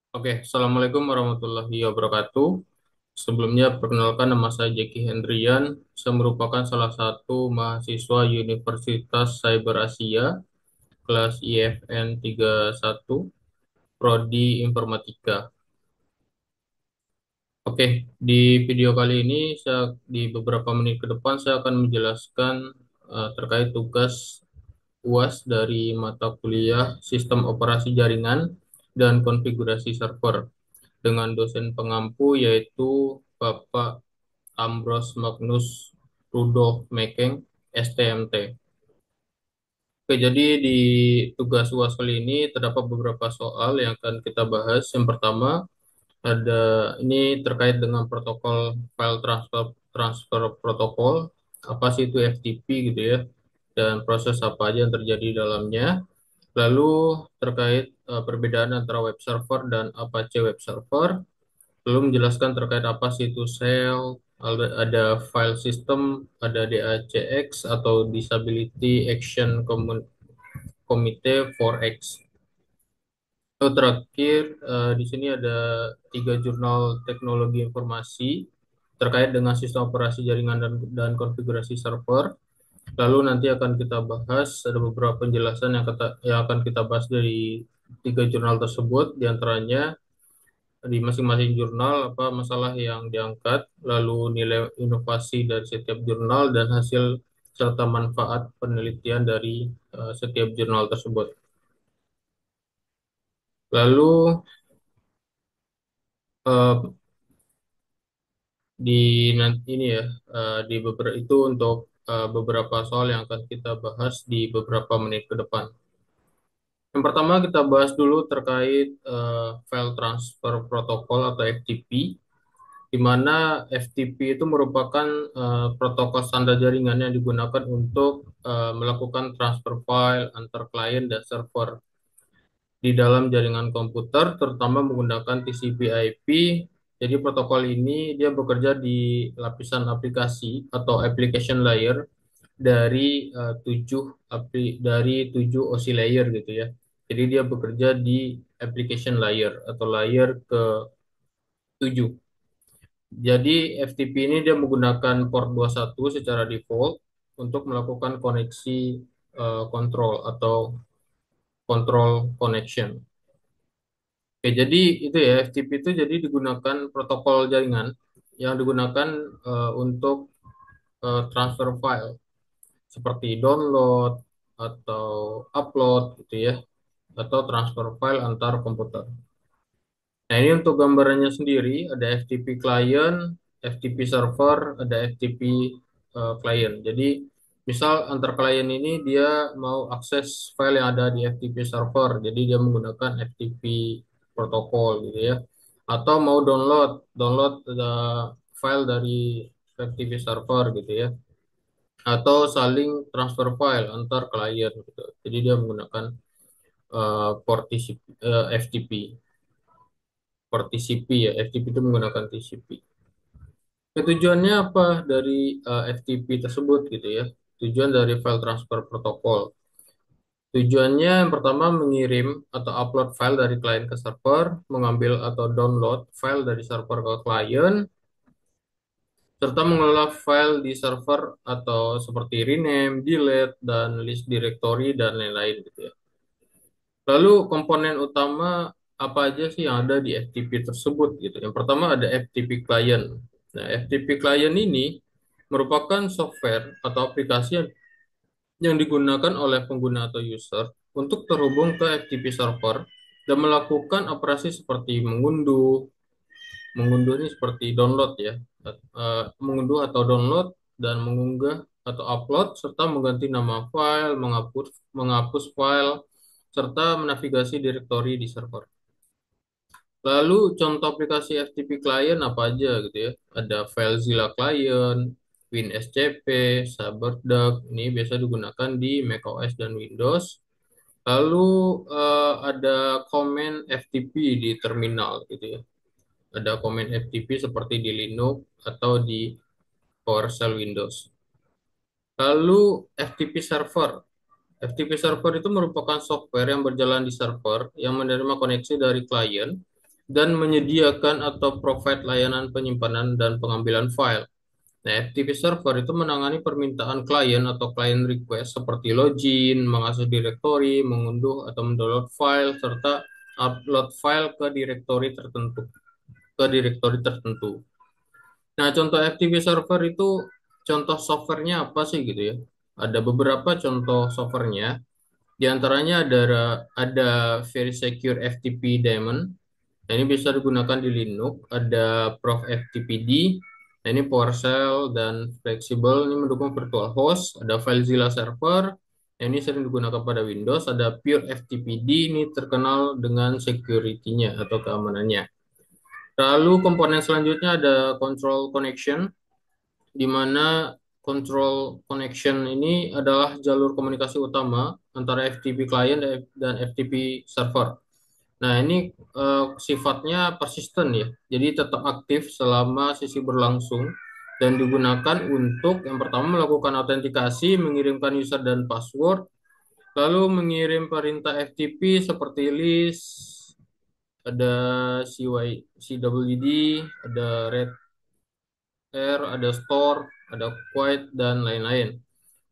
Oke, Assalamualaikum warahmatullahi wabarakatuh. Sebelumnya, perkenalkan nama saya Jeki Hendrian. Saya merupakan salah satu mahasiswa Universitas Cyber Asia, kelas IFN 31, Prodi Informatika. Oke, di video kali ini, di beberapa menit ke depan, saya akan menjelaskan terkait tugas UAS dari mata kuliah Sistem Operasi Jaringan dan Konfigurasi Server, dengan dosen pengampu yaitu Bapak Ambros Magnus Rudolf Mekeng, STMT. Oke, jadi di tugas UAS kali ini terdapat beberapa soal yang akan kita bahas. Yang pertama, ada ini terkait dengan protokol file transfer transfer protokol. Apa sih itu FTP gitu ya? Dan proses apa aja yang terjadi di dalamnya. Lalu terkait perbedaan antara web server dan Apache web server. Lalu menjelaskan terkait apa sih itu shell, ada file system, ada DACX atau Disability Action Committee 4X. Lalu terakhir, di sini ada tiga jurnal teknologi informasi terkait dengan sistem operasi jaringan dan konfigurasi server. Lalu nanti akan kita bahas, ada beberapa penjelasan yang akan kita bahas dari tiga jurnal tersebut, diantaranya di masing-masing jurnal apa masalah yang diangkat, lalu nilai inovasi dari setiap jurnal dan hasil serta manfaat penelitian dari setiap jurnal tersebut. Lalu eh, di nanti ini ya di beberapa itu untuk beberapa soal yang akan kita bahas di beberapa menit ke depan. Yang pertama kita bahas dulu terkait file transfer protokol atau FTP, di mana FTP itu merupakan protokol standar jaringan yang digunakan untuk melakukan transfer file antar klien dan server di dalam jaringan komputer, terutama menggunakan TCP/IP. Jadi protokol ini dia bekerja di lapisan aplikasi atau application layer dari tujuh OSI layer gitu ya. Jadi dia bekerja di application layer atau layer ke 7. Jadi FTP ini dia menggunakan port 21 secara default untuk melakukan koneksi kontrol atau control connection. Oke, jadi itu ya FTP itu jadi digunakan protokol jaringan yang digunakan untuk transfer file seperti download atau upload gitu ya, atau transfer file antar komputer. Nah, ini untuk gambarannya sendiri, ada FTP client, FTP server, ada FTP client. Jadi, misal antar klien ini dia mau akses file yang ada di FTP server, jadi dia menggunakan FTP protokol gitu ya. Atau mau download file dari FTP server gitu ya. Atau saling transfer file antar klien gitu. Jadi dia menggunakan port FTP. Per TCP ya, FTP itu menggunakan TCP. Tujuannya apa dari FTP tersebut gitu ya? Tujuan dari file transfer protokol. Tujuannya yang pertama mengirim atau upload file dari klien ke server, mengambil atau download file dari server ke klien, serta mengelola file di server atau seperti rename, delete, dan list directory dan lain-lain gitu ya. Lalu komponen utama apa aja sih yang ada di FTP tersebut gitu. Yang pertama ada FTP client. Nah, FTP client ini merupakan software atau aplikasi yang digunakan oleh pengguna atau user untuk terhubung ke FTP server dan melakukan operasi seperti mengunduh, mengunduh ini seperti download ya, mengunduh atau download dan mengunggah atau upload serta mengganti nama file, menghapus file serta menavigasi direktori di server. Lalu contoh aplikasi FTP client apa aja gitu ya? Ada FileZilla client, WinSCP, CyberDuck. Ini biasa digunakan di macOS dan Windows. Lalu ada komen FTP di terminal gitu ya. Ada komen FTP seperti di Linux atau di PowerShell Windows. Lalu FTP server. FTP server itu merupakan software yang berjalan di server yang menerima koneksi dari klien dan menyediakan atau provide layanan penyimpanan dan pengambilan file. Nah, FTP server itu menangani permintaan klien atau client request seperti login, mengakses direktori, mengunduh atau mendownload file, serta upload file ke direktori tertentu. Nah, contoh FTP server itu contoh softwarenya apa sih gitu ya? Ada beberapa contoh softwarenya. Di antaranya ada Very Secure FTP Daemon. Nah, ini bisa digunakan di Linux. Ada Prof FTPD. Nah, ini PowerShell dan Flexible. Ini mendukung virtual host. Ada FileZilla Server. Nah, ini sering digunakan pada Windows. Ada Pure FTPD. Ini terkenal dengan security-nya atau keamanannya. Lalu komponen selanjutnya ada Control Connection, di mana control connection ini adalah jalur komunikasi utama antara FTP client dan FTP server. Nah, ini sifatnya persisten ya. Jadi tetap aktif selama sesi berlangsung dan digunakan untuk yang pertama melakukan autentikasi, mengirimkan user dan password, lalu mengirim perintah FTP seperti list, ada CWD, ada ada store, ada quit, dan lain-lain.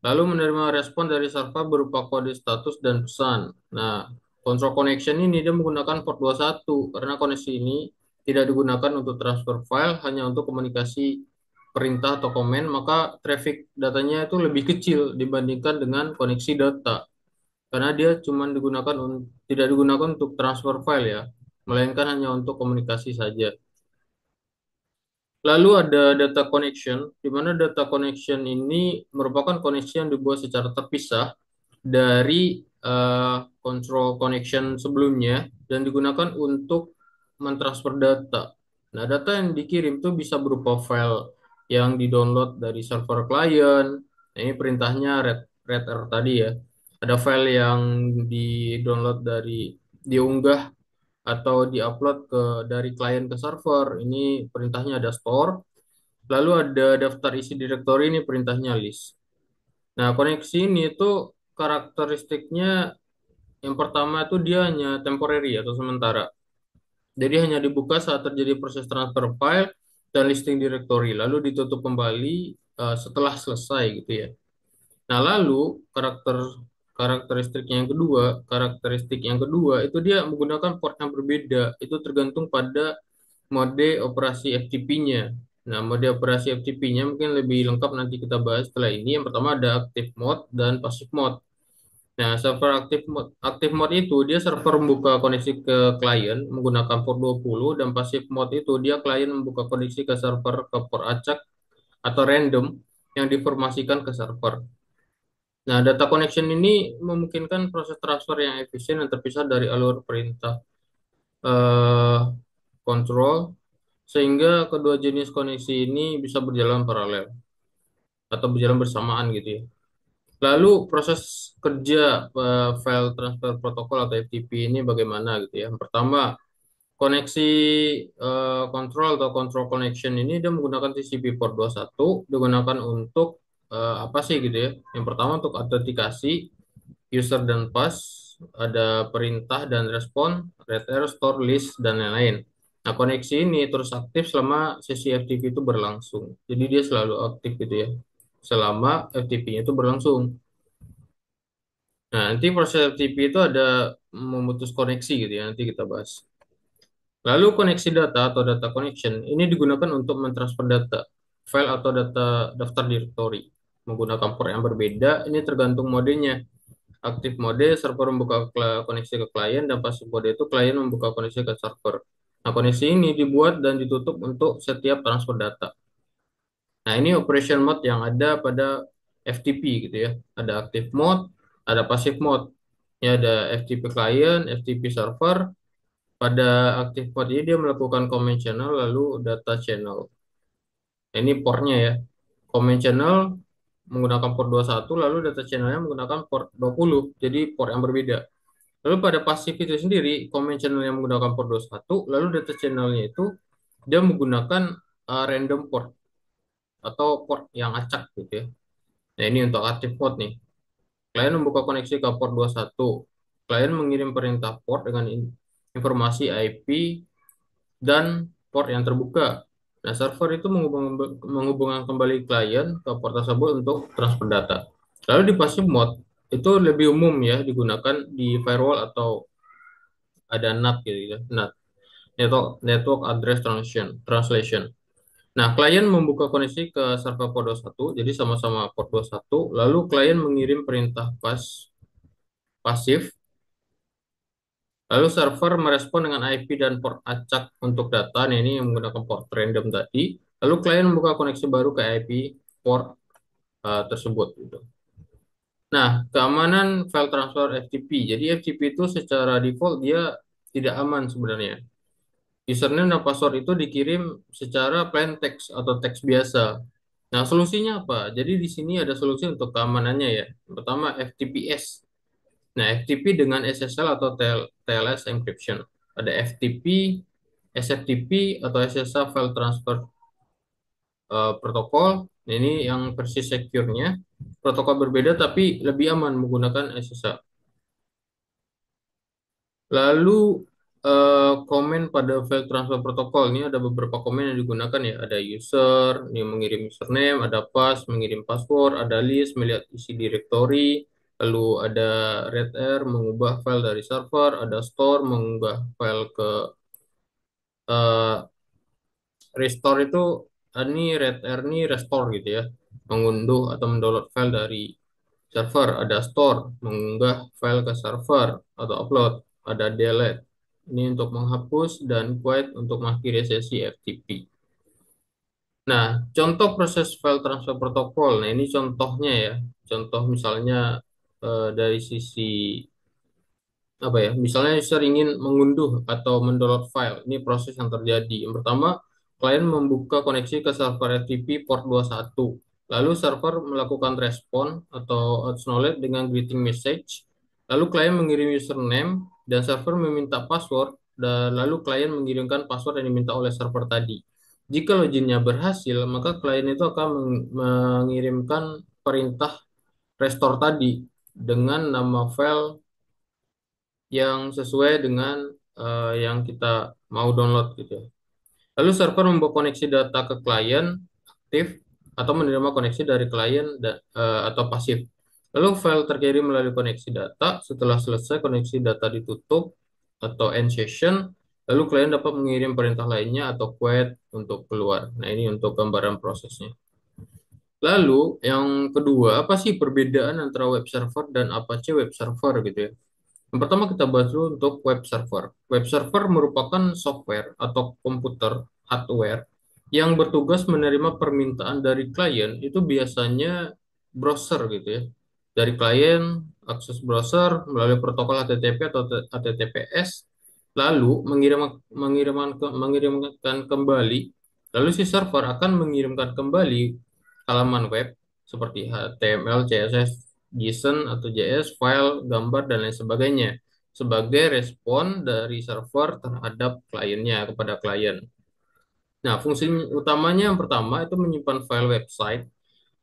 Lalu menerima respon dari server berupa kode status dan pesan. Nah, control connection ini dia menggunakan port 21 karena koneksi ini tidak digunakan untuk transfer file, hanya untuk komunikasi perintah atau komen, maka traffic datanya itu lebih kecil dibandingkan dengan koneksi data. Karena dia cuma tidak digunakan untuk transfer file ya, melainkan hanya untuk komunikasi saja. Lalu ada data connection, di mana data connection ini merupakan koneksi yang dibuat secara terpisah dari control connection sebelumnya dan digunakan untuk mentransfer data. Nah, data yang dikirim itu bisa berupa file yang didownload dari server klien. Nah, ini perintahnya reader tadi ya. Ada file yang diunggah atau diupload dari klien ke server. Ini perintahnya ada store. Lalu ada daftar isi direktori, ini perintahnya list. Nah, koneksi ini itu karakteristiknya yang pertama itu dia hanya temporary atau sementara. Jadi hanya dibuka saat terjadi proses transfer file dan listing directory, lalu ditutup kembali setelah selesai gitu ya. Nah, lalu karakteristik yang kedua itu dia menggunakan port yang berbeda. Itu tergantung pada mode operasi FTP-nya. Nah, mode operasi FTP-nya mungkin lebih lengkap nanti kita bahas setelah ini. Yang pertama ada active mode dan passive mode. Nah, server active mode itu dia server membuka koneksi ke klien menggunakan port 20, dan passive mode itu dia klien membuka koneksi ke server ke port acak atau random yang diformasikan ke server. Nah, data connection ini memungkinkan proses transfer yang efisien dan terpisah dari alur perintah eh, kontrol, sehingga kedua jenis koneksi ini bisa berjalan paralel atau berjalan bersamaan gitu ya. Lalu proses kerja file transfer protokol atau FTP ini bagaimana gitu ya. Yang pertama, koneksi control atau control connection ini dia menggunakan TCP port 21, digunakan untuk apa sih gitu ya. Yang pertama untuk autentikasi user dan pass, ada perintah dan respon, return, store, list, dan lain-lain. Nah, koneksi ini terus aktif selama sesi FTP itu berlangsung. Jadi dia selalu aktif gitu ya, selama FTP-nya itu berlangsung. Nah, nanti proses FTP itu ada memutus koneksi gitu ya, nanti kita bahas. Lalu koneksi data atau data connection ini digunakan untuk mentransfer data, file atau data daftar direktori menggunakan port yang berbeda. Ini tergantung modenya. Aktif mode server membuka koneksi ke klien, dan pasif mode itu klien membuka koneksi ke server. Nah, koneksi ini dibuat dan ditutup untuk setiap transfer data. Nah, ini operation mode yang ada pada FTP gitu ya. Ada active mode, ada passive mode. Ini ada FTP client, FTP server. Pada active mode ini dia melakukan command channel lalu data channel. Nah, ini portnya ya. Command channel menggunakan port 21, lalu data channelnya menggunakan port 20. Jadi port yang berbeda. Lalu pada pasif itu sendiri, command channel yang menggunakan port 21, lalu data channelnya itu dia menggunakan random port atau port yang acak gitu ya. Nah, ini untuk active port nih. Klien membuka koneksi ke port 21. Klien mengirim perintah port dengan informasi IP dan port yang terbuka. Nah, server itu menghubungkan kembali klien ke port tersebut untuk transfer data. Lalu di passive mode itu lebih umum ya digunakan di firewall atau ada NAT gitu ya. NAT, Network Address Translation. Nah, klien membuka koneksi ke server port 21, jadi sama-sama port 21, lalu klien mengirim perintah pasif. Lalu server merespon dengan IP dan port acak untuk data. Nah, ini yang menggunakan port random tadi. Lalu klien membuka koneksi baru ke IP port tersebut. Gitu. Nah, keamanan file transfer FTP. Jadi FTP itu secara default dia tidak aman sebenarnya. Username dan password itu dikirim secara plain text atau teks biasa. Nah, solusinya apa? Jadi di sini ada solusi untuk keamanannya ya. Pertama, FTPS. Nah, FTP dengan SSL atau TLS encryption. Ada FTP, SFTP atau SSL File Transfer Protocol. Nah, ini yang versi secure-nya. Protokol berbeda tapi lebih aman menggunakan SSL. Lalu komen pada file transfer protokol ini ada beberapa komen yang digunakan ya. Ada user, ini mengirim username, ada pass, mengirim password, ada list, melihat isi directory, lalu ada reader, mengubah file dari server, ada store, mengunggah file ke eh, restore itu ini reader ini restore gitu ya, mengunduh atau mendownload file dari server, ada store, mengunggah file ke server atau upload, ada delete. Ini untuk menghapus dan quit untuk mengakhiri sesi FTP. Nah, contoh proses file transfer protokol. Nah, ini contohnya ya. Contoh misalnya dari sisi apa ya? Misalnya user ingin mengunduh atau mendownload file. Ini proses yang terjadi. Yang pertama, klien membuka koneksi ke server FTP port 21. Lalu server melakukan respon atau acknowledge dengan greeting message. Lalu klien mengirim username dan server meminta password dan lalu klien mengirimkan password yang diminta oleh server tadi. Jika loginnya berhasil, maka klien itu akan mengirimkan perintah restore tadi dengan nama file yang sesuai dengan yang kita mau download gitu ya. Lalu server membuat koneksi data ke klien aktif atau menerima koneksi dari klien atau pasif. Lalu file terkirim melalui koneksi data. Setelah selesai koneksi data ditutup atau end session, lalu klien dapat mengirim perintah lainnya atau query untuk keluar. Nah, ini untuk gambaran prosesnya. Lalu yang kedua, apa sih perbedaan antara web server dan Apache web server gitu ya? Yang pertama kita bahas dulu untuk web server. Web server merupakan software atau komputer hardware yang bertugas menerima permintaan dari klien itu biasanya browser gitu ya. Dari klien akses browser melalui protokol HTTP atau HTTPS lalu mengirimkan kembali lalu si server akan mengirimkan kembali halaman web seperti HTML, CSS, JSON atau JS, file, gambar, dan lain sebagainya sebagai respon dari server terhadap kliennya kepada klien. Nah, fungsi utamanya yang pertama itu menyimpan file website,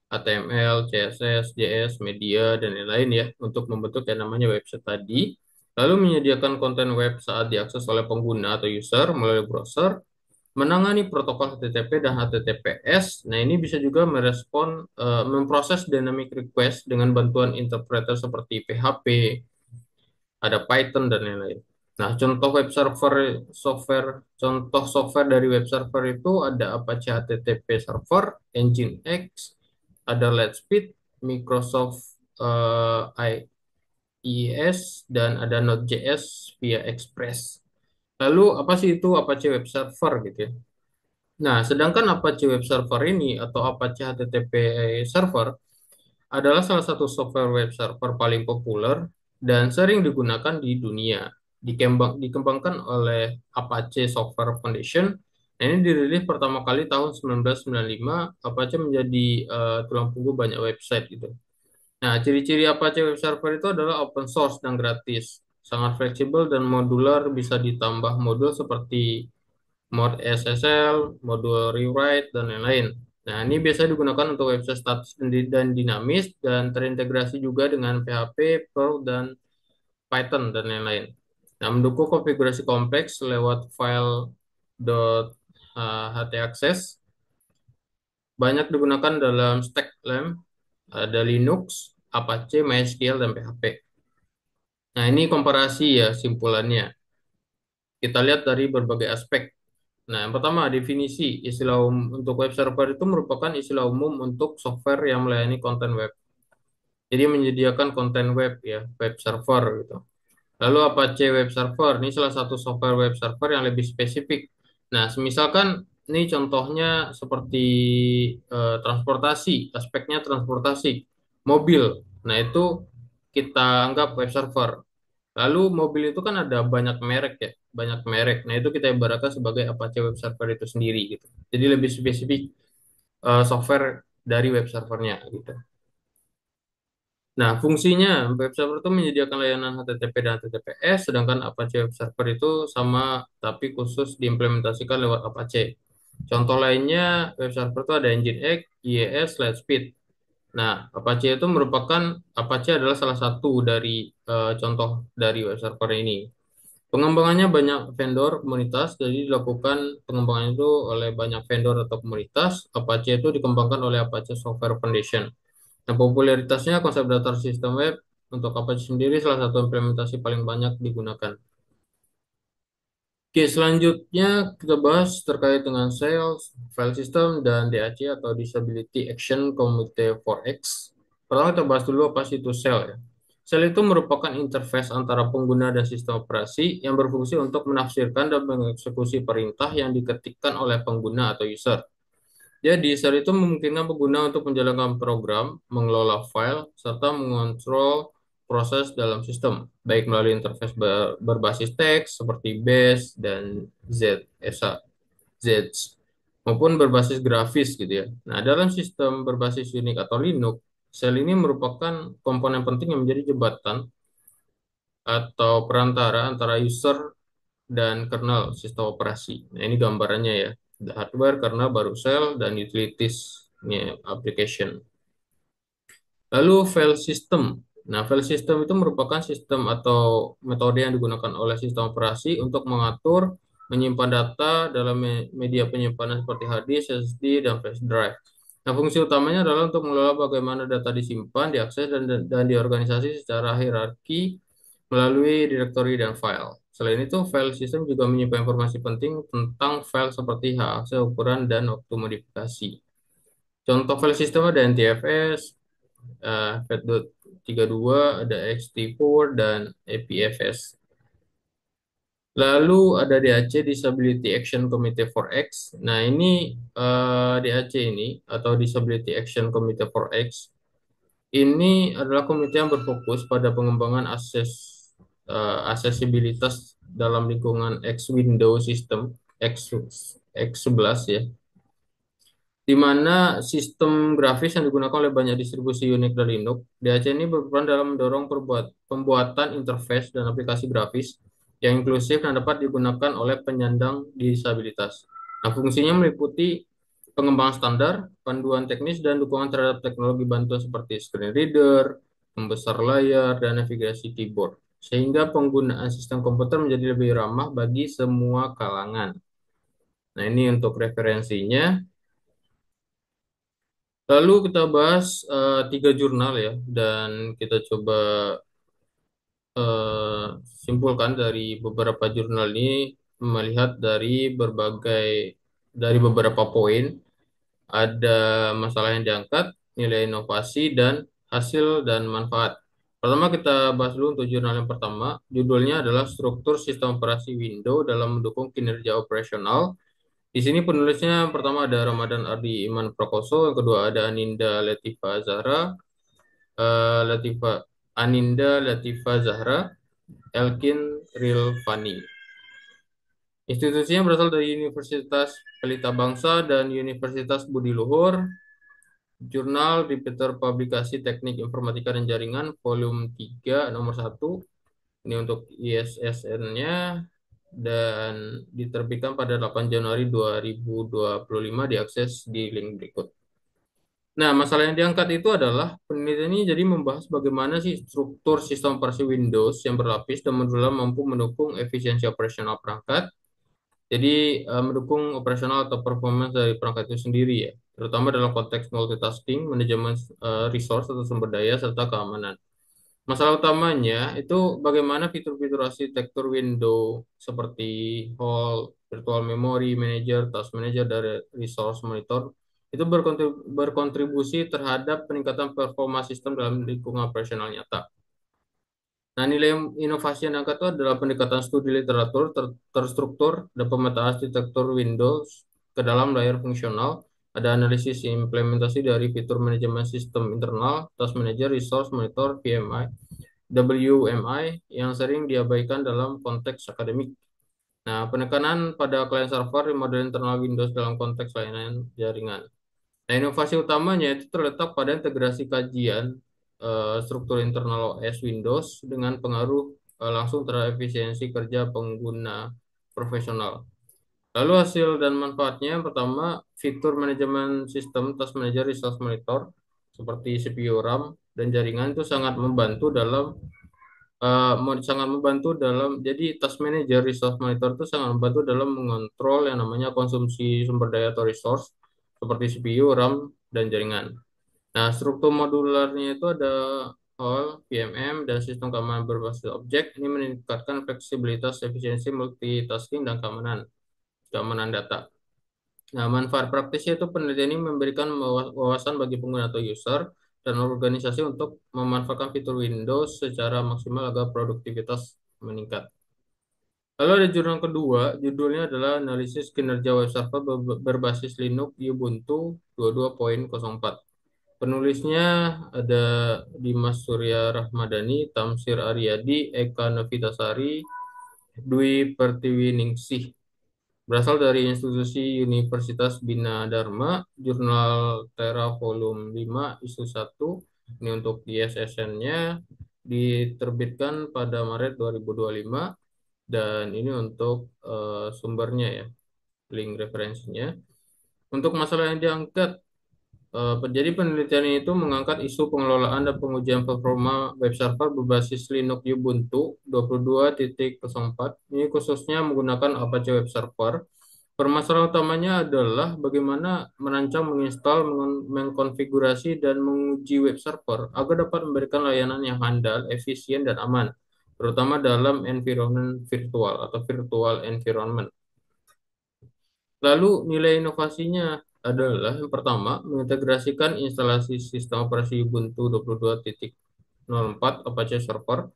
HTML, CSS, JS, media, dan lain-lain ya untuk membentuk yang namanya website tadi. Lalu menyediakan konten web saat diakses oleh pengguna atau user melalui browser, menangani protokol HTTP dan HTTPS. Nah, ini bisa juga memproses dynamic request dengan bantuan interpreter seperti PHP, ada Python dan lain-lain. Nah, contoh web server contoh software dari web server itu ada Apache HTTP Server, Nginx, ada Lightspeed, Microsoft IIS, dan ada Node.js via Express. Lalu apa sih itu Apache Web Server gitu ya? Nah, sedangkan Apache Web Server ini atau Apache HTTP Server adalah salah satu software web server paling populer dan sering digunakan di dunia. Dikembangkan oleh Apache Software Foundation. Nah, ini dirilis pertama kali tahun 1995. Apache menjadi tulang punggung banyak website gitu. Nah, ciri-ciri Apache Web Server itu adalah open source dan gratis, sangat fleksibel dan modular, bisa ditambah modul seperti mod SSL, modul rewrite, dan lain-lain. Nah, ini biasanya digunakan untuk website statis dan dinamis dan terintegrasi juga dengan PHP, Perl, dan Python, dan lain-lain. Nah, mendukung konfigurasi kompleks lewat file .htaccess banyak digunakan dalam stack LAMP, ada Linux, Apache, MySQL, dan PHP. Nah, ini komparasi ya simpulannya. Kita lihat dari berbagai aspek. Nah, yang pertama definisi istilah untuk web server itu merupakan istilah umum untuk software yang melayani konten web. Jadi menyediakan konten web ya, web server gitu. Lalu Apache Web Server, ini salah satu software web server yang lebih spesifik. Nah, misalkan ini contohnya seperti transportasi, aspeknya transportasi, mobil. Nah, itu kita anggap web server. Lalu mobil itu kan ada banyak merek ya, banyak merek. Nah, itu kita ibaratkan sebagai Apache Web Server itu sendiri gitu. Jadi lebih spesifik software dari web servernya gitu. Nah, fungsinya web server itu menyediakan layanan HTTP dan HTTPS, sedangkan Apache Web Server itu sama tapi khusus diimplementasikan lewat Apache. Contoh lainnya web server itu ada Nginx, IIS, Lightspeed. Nah, Apache adalah salah satu dari contoh dari web server ini. Pengembangannya banyak vendor komunitas, jadi dilakukan pengembangan itu oleh banyak vendor atau komunitas. Apache itu dikembangkan oleh Apache Software Foundation. Nah, popularitasnya konsep datar sistem web untuk Apache sendiri salah satu implementasi paling banyak digunakan. Oke, selanjutnya kita bahas terkait dengan sales, file system, dan DAC atau Disability Action Committee for X. Pertama kita bahas dulu apa sih itu sel ya. Sel itu merupakan interface antara pengguna dan sistem operasi yang berfungsi untuk menafsirkan dan mengeksekusi perintah yang diketikkan oleh pengguna atau user. Jadi, shell itu memungkinkan pengguna untuk menjalankan program, mengelola file, serta mengontrol proses dalam sistem, baik melalui interface berbasis teks seperti Bash dan ZSA, Z, maupun berbasis grafis gitu ya. Nah, dalam sistem berbasis Unix atau Linux, shell ini merupakan komponen penting yang menjadi jembatan atau perantara antara user dan kernel sistem operasi. Nah, ini gambarannya ya. The hardware, kernel, baru shell, dan utilities application. Lalu file system. Nah, file system itu merupakan sistem atau metode yang digunakan oleh sistem operasi untuk mengatur, menyimpan data dalam media penyimpanan seperti hard disk, SSD, dan flash drive. Nah, fungsi utamanya adalah untuk mengelola bagaimana data disimpan, diakses, dan diorganisasi secara hierarki melalui direktori dan file. Selain itu, file system juga menyimpan informasi penting tentang file seperti hak akses, ukuran, dan waktu modifikasi. Contoh file system ada NTFS, FAT32, ada XT4, dan APFS. Lalu ada DAC, Disability Action Committee for X. Nah, ini DAC ini atau Disability Action Committee for X ini adalah komite yang berfokus pada pengembangan aksesibilitas dalam lingkungan X Windows System X11 ya, di mana sistem grafis yang digunakan oleh banyak distribusi Unix dan Linux. DAC ini berperan dalam mendorong pembuatan interface dan aplikasi grafis yang inklusif dan dapat digunakan oleh penyandang disabilitas. Nah, fungsinya meliputi pengembangan standar, panduan teknis, dan dukungan terhadap teknologi bantuan seperti screen reader, pembesar layar, dan navigasi keyboard, sehingga penggunaan sistem komputer menjadi lebih ramah bagi semua kalangan. Nah, ini untuk referensinya. Lalu kita bahas tiga jurnal ya, dan kita coba eh, simpulkan dari beberapa jurnal ini melihat dari beberapa poin, ada masalah yang diangkat, nilai inovasi, dan hasil dan manfaat. Pertama kita bahas dulu untuk jurnal yang pertama, judulnya adalah Struktur Sistem Operasi Windows dalam Mendukung Kinerja Operasional. Di sini penulisnya yang pertama ada Ramadan Ardi Iman Prakoso, yang kedua ada Latifa Aninda Latifa Zahra, Elkin Rilvani. Institusinya berasal dari Universitas Pelita Bangsa dan Universitas Budi Luhur. Jurnal Repeater Publikasi Teknik Informatika dan Jaringan, volume 3, nomor 1. Ini untuk ISSN-nya dan diterbitkan pada 8 Januari 2025, diakses di link berikut. Nah, masalah yang diangkat itu adalah penelitian ini jadi membahas bagaimana sih struktur sistem operasi Windows yang berlapis dan modular mampu mendukung efisiensi operasional perangkat. Jadi mendukung operasional atau performance dari perangkat itu sendiri ya, terutama dalam konteks multitasking, manajemen resource atau sumber daya serta keamanan. Masalah utamanya itu bagaimana fitur-fitur arsitektur Windows seperti Hall, Virtual Memory Manager, Task Manager, dari Resource Monitor itu berkontribusi terhadap peningkatan performa sistem dalam lingkungan operasional nyata. Nah, nilai inovasi yang diangkat itu adalah pendekatan studi literatur terstruktur dan pemetaan arsitektur Windows ke dalam layar fungsional. Ada analisis implementasi dari fitur manajemen sistem internal, Task Manager, Resource Monitor, VMI, WMI yang sering diabaikan dalam konteks akademik. Nah, penekanan pada client server model internal Windows dalam konteks layanan jaringan. Nah, inovasi utamanya itu terletak pada integrasi kajian struktur internal OS Windows dengan pengaruh langsung terhadap efisiensi kerja pengguna profesional. Lalu hasil dan manfaatnya yang pertama, fitur manajemen sistem Task Manager Resource Monitor seperti CPU, RAM, dan jaringan itu sangat membantu dalam sangat membantu dalam jadi Task Manager Resource Monitor itu sangat membantu dalam mengontrol yang namanya konsumsi sumber daya atau resource seperti CPU, RAM, dan jaringan. Nah, struktur modularnya itu ada Hall, VMM, dan sistem keamanan berbasis objek. Ini meningkatkan fleksibilitas, efisiensi, multitasking, dan keamanan data. Nah, manfaat praktisnya itu penelitian ini memberikan wawasan bagi pengguna atau user dan organisasi untuk memanfaatkan fitur Windows secara maksimal agar produktivitas meningkat. Lalu ada jurnal kedua, judulnya adalah Analisis Kinerja Web Server Berbasis Linux Ubuntu 22.04. Penulisnya ada Dimas Surya Rahmadani, Tamsir Aryadi, Eka Novitasari, Dwi Pertiwiningsih. Berasal dari institusi Universitas Bina Dharma, Jurnal Tera Volume 5, Isu 1. Ini untuk ISSN-nya diterbitkan pada Maret 2025 dan ini untuk sumbernya ya, link referensinya. Untuk masalah yang diangkat, jadi penelitian itu mengangkat isu pengelolaan dan pengujian performa web server berbasis Linux Ubuntu 22.04. Ini khususnya menggunakan Apache Web Server. Permasalahan utamanya adalah bagaimana merancang, menginstal, mengkonfigurasi, dan menguji web server agar dapat memberikan layanan yang handal, efisien, dan aman, terutama dalam environment virtual atau virtual environment. Lalu nilai inovasinya adalah yang pertama, mengintegrasikan instalasi sistem operasi Ubuntu 22.04 Apache Server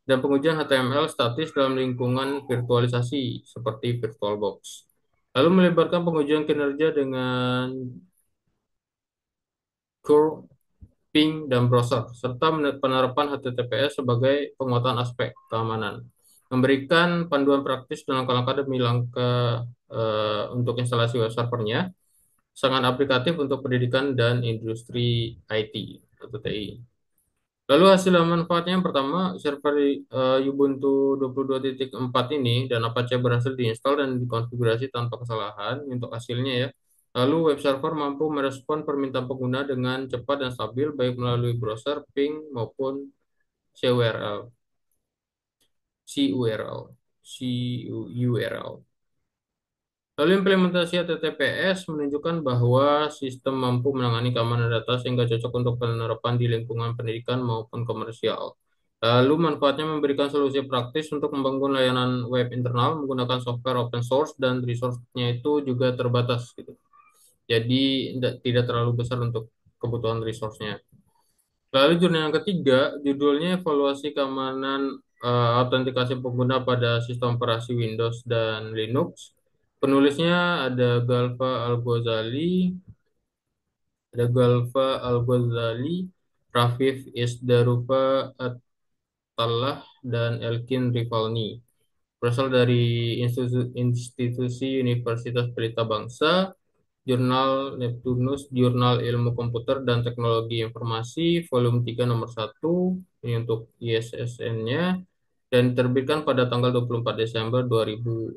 dan pengujian HTML statis dalam lingkungan virtualisasi seperti VirtualBox. Lalu melebarkan pengujian kinerja dengan curl, ping, dan browser, serta penerapan HTTPS sebagai penguatan aspek keamanan. Memberikan panduan praktis dan langkah-langkah demi langkah untuk instalasi web servernya, sangat aplikatif untuk pendidikan dan industri IT atau TI. Lalu hasil dan manfaatnya yang pertama, server Ubuntu 22.04 ini dan Apache berhasil diinstal dan dikonfigurasi tanpa kesalahan untuk hasilnya ya. Lalu web server mampu merespon permintaan pengguna dengan cepat dan stabil baik melalui browser, ping maupun CURL, CURL, CURL. Lalu implementasi HTTPS menunjukkan bahwa sistem mampu menangani keamanan data sehingga cocok untuk penerapan di lingkungan pendidikan maupun komersial. Lalu manfaatnya memberikan solusi praktis untuk membangun layanan web internal menggunakan software open source dan resource-nya itu juga terbatas gitu. Jadi tidak terlalu besar untuk kebutuhan resource-nya. Lalu jurnal yang ketiga, judulnya evaluasi keamanan autentikasi pengguna pada sistem operasi Windows dan Linux. Penulisnya ada Galva Al-Ghazali, Rafif Isdarupa Attallah, dan Elkin Rivalni. Berasal dari institusi Universitas Pelita Bangsa, Jurnal Neptunus, Jurnal Ilmu Komputer dan Teknologi Informasi, Volume 3 nomor 1, ini untuk ISSN-nya, dan diterbitkan pada tanggal 24 Desember 2000.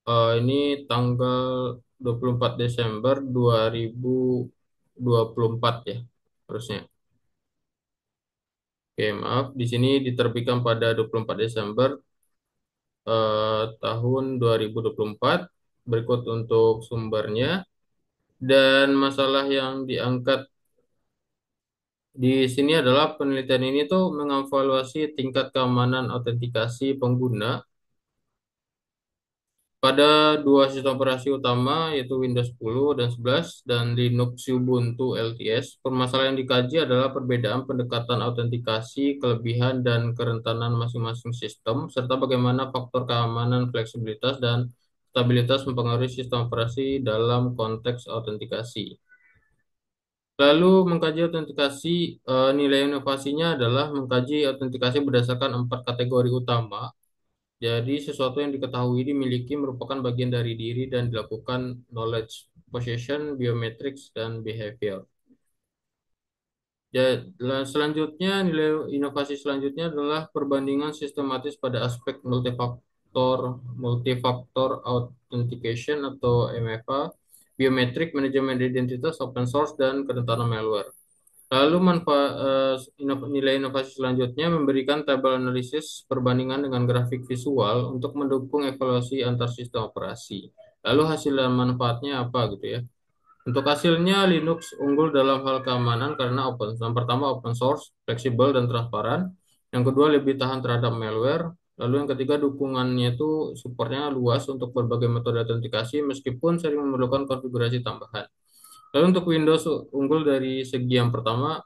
Ini tanggal 24 Desember 2024 ya, harusnya. Oke, maaf, di sini diterbitkan pada 24 Desember tahun 2024. Berikut untuk sumbernya. Dan masalah yang diangkat di sini adalah penelitian ini tuh mengevaluasi tingkat keamanan autentikasi pengguna pada dua sistem operasi utama yaitu Windows 10 dan 11 dan Linux Ubuntu LTS. Permasalahan yang dikaji adalah perbedaan pendekatan autentikasi, kelebihan dan kerentanan masing-masing sistem, serta bagaimana faktor keamanan, fleksibilitas, dan stabilitas mempengaruhi sistem operasi dalam konteks autentikasi. Lalu mengkaji autentikasi, nilai inovasinya adalah mengkaji autentikasi berdasarkan 4 kategori utama. Jadi sesuatu yang diketahui dimiliki merupakan bagian dari diri dan dilakukan knowledge, possession, biometrics, dan behavior. Selanjutnya, nilai inovasi selanjutnya adalah perbandingan sistematis pada aspek multifaktor authentication atau MFA, biometrik, manajemen identitas, open source, dan kerentanan malware. Lalu nilai inovasi selanjutnya memberikan tabel analisis perbandingan dengan grafik visual untuk mendukung evaluasi antar sistem operasi. Lalu hasil dan manfaatnya apa gitu ya? Untuk hasilnya Linux unggul dalam hal keamanan karena yang pertama open source, fleksibel dan transparan. Yang kedua lebih tahan terhadap malware. Lalu yang ketiga dukungannya itu supportnya luas untuk berbagai metode autentikasi meskipun sering memerlukan konfigurasi tambahan. Lalu untuk Windows unggul dari segi yang pertama,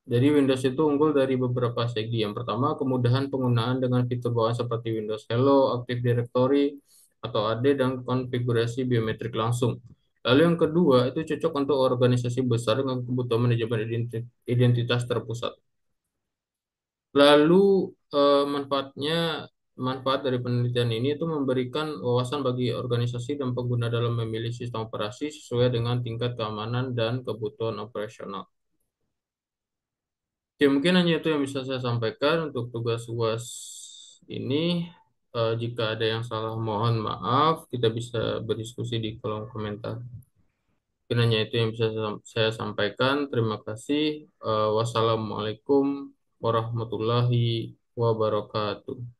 jadi Windows itu unggul dari beberapa segi. Yang pertama, kemudahan penggunaan dengan fitur bawaan seperti Windows Hello, Active Directory, atau AD, dan konfigurasi biometrik langsung. Lalu yang kedua, itu cocok untuk organisasi besar dengan kebutuhan manajemen identitas terpusat. Lalu manfaat dari penelitian ini itu memberikan wawasan bagi organisasi dan pengguna dalam memilih sistem operasi sesuai dengan tingkat keamanan dan kebutuhan operasional. Ya, mungkin hanya itu yang bisa saya sampaikan untuk tugas UAS ini. Jika ada yang salah, mohon maaf. Kita bisa berdiskusi di kolom komentar. Mungkin hanya itu yang bisa saya sampaikan. Terima kasih. Wassalamualaikum warahmatullahi wabarakatuh.